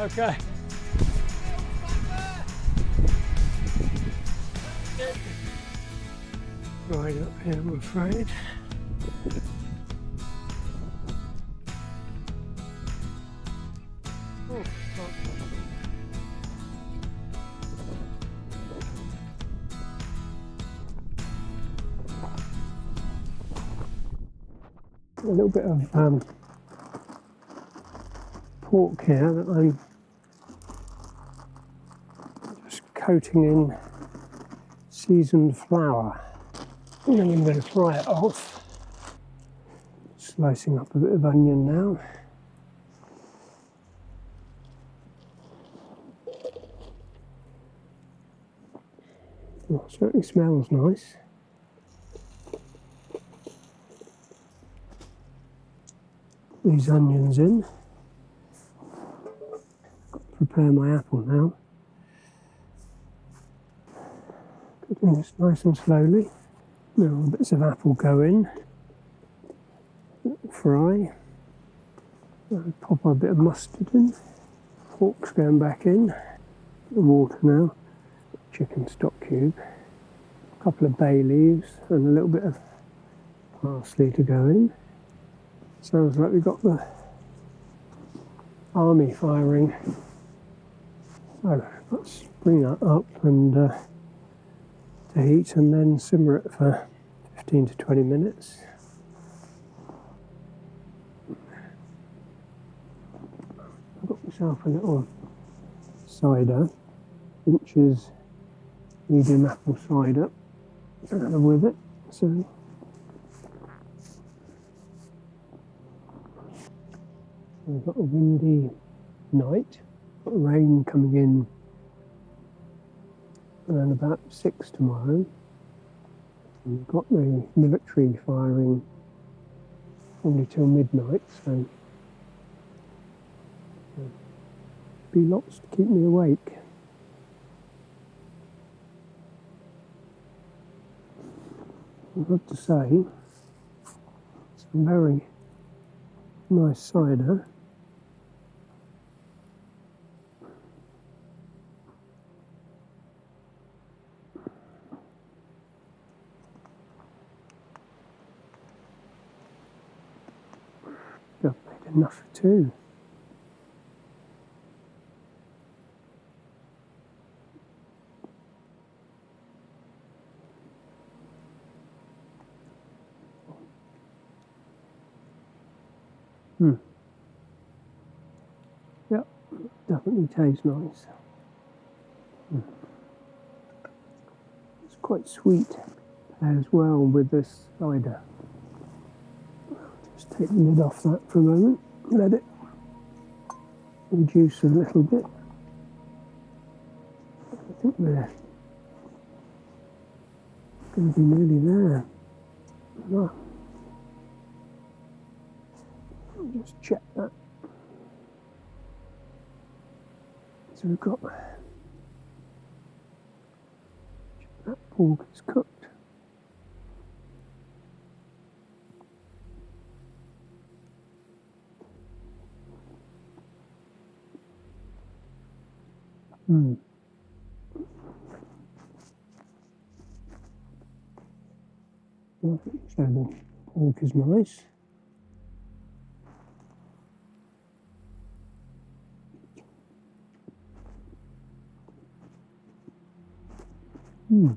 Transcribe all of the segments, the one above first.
Okay. Right up here, I'm afraid. Oh, a little bit of pork here that I'm just coating in seasoned flour, and then I'm going to fry it off. Slicing up a bit of onion now. Oh, it certainly smells nice. These onions in. Prepare my apple now. Cooking this nice and slowly. Now bits of apple go in. Fry. I'll pop a bit of mustard in. Pork's going back in. The water now. Chicken stock cube. A couple of bay leaves and a little bit of parsley to go in. Sounds like we've got the army firing. So let's bring that up and to heat and then simmer it for 15 to 20 minutes. I've got myself a little cider, Inch's medium apple cider with it. So we've got a windy night, got rain coming in around about 6 tomorrow. And we've got the military firing only till midnight, so be lots to keep me awake. I've got to say, some very nice cider. I've made enough for two. Yep, definitely tastes nice. It's quite sweet as well with this cider. Just take the lid off that for a moment, let it reduce a little bit. I think we're going to be nearly there. Oh. I'll just check that. So we've got that pork is cooked. So the pork is nice. The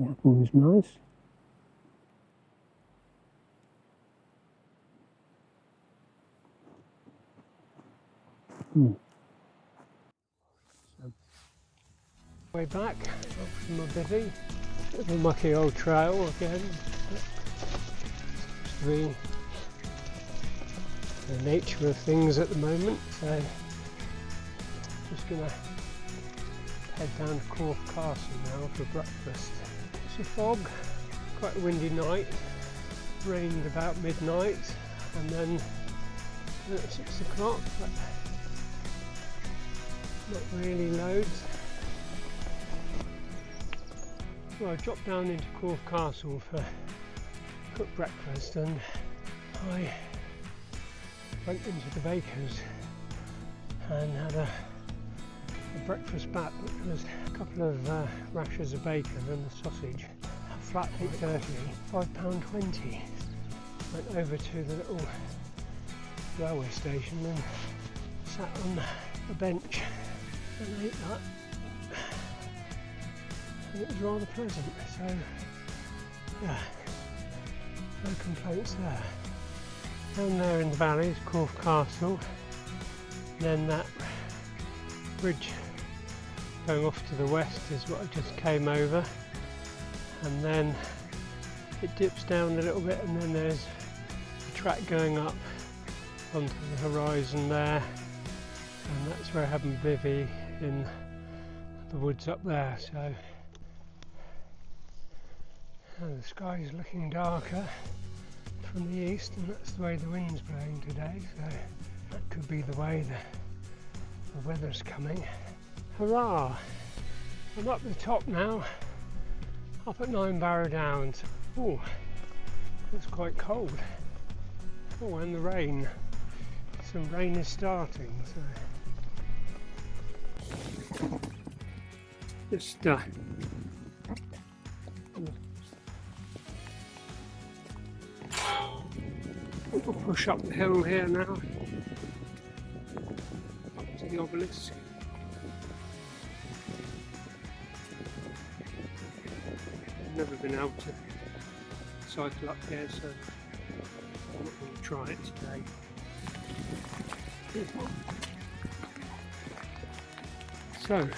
apple is nice. So, way back from my bivvy, a mucky old trail again. The nature of things at the moment, so just gonna head down to Corfe Castle now for breakfast. It's a fog, quite a windy night, rained about midnight and then at 6 o'clock, but not really loads. Well, I dropped down into Corfe Castle for cooked breakfast and I went into the baker's and had a breakfast back, which was a couple of rashers of bacon and a sausage. A flat 8.30, £5.20. Went over to the little railway station and sat on a bench and ate that. And it was rather pleasant, so yeah, no complaints there. Down there in the valley is Corfe Castle, and then that bridge going off to the west is what I just came over, and then it dips down a little bit, and then there's a track going up onto the horizon there, and that's where I have my bivvy in the woods up there. So the sky is looking darker from the east, and that's the way the wind's blowing today, so that could be the way the weather's coming. Hurrah! I'm up the top now, up at 9 Barrow Downs. Oh, it's quite cold. Oh, and the rain. Some rain is starting, so just we'll push up the hill here now up to the obelisk. I've never been able to cycle up here, so I'm not going to try it today. So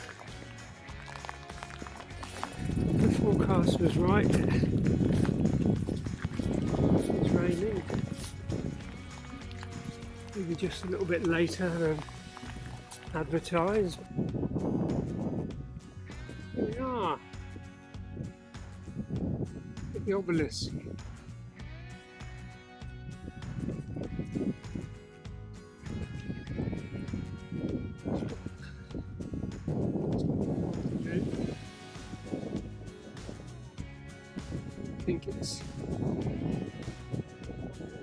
the forecast was right. It's raining. Maybe just a little bit later than advertised. Here we are at the obelisk. I think it's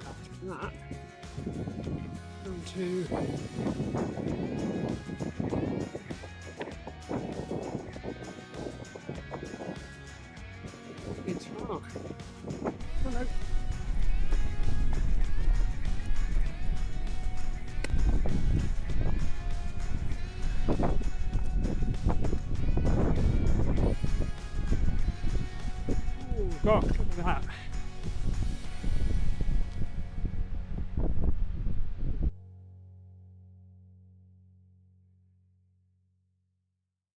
after that down to it's far. Hello. Oh gosh, look at that.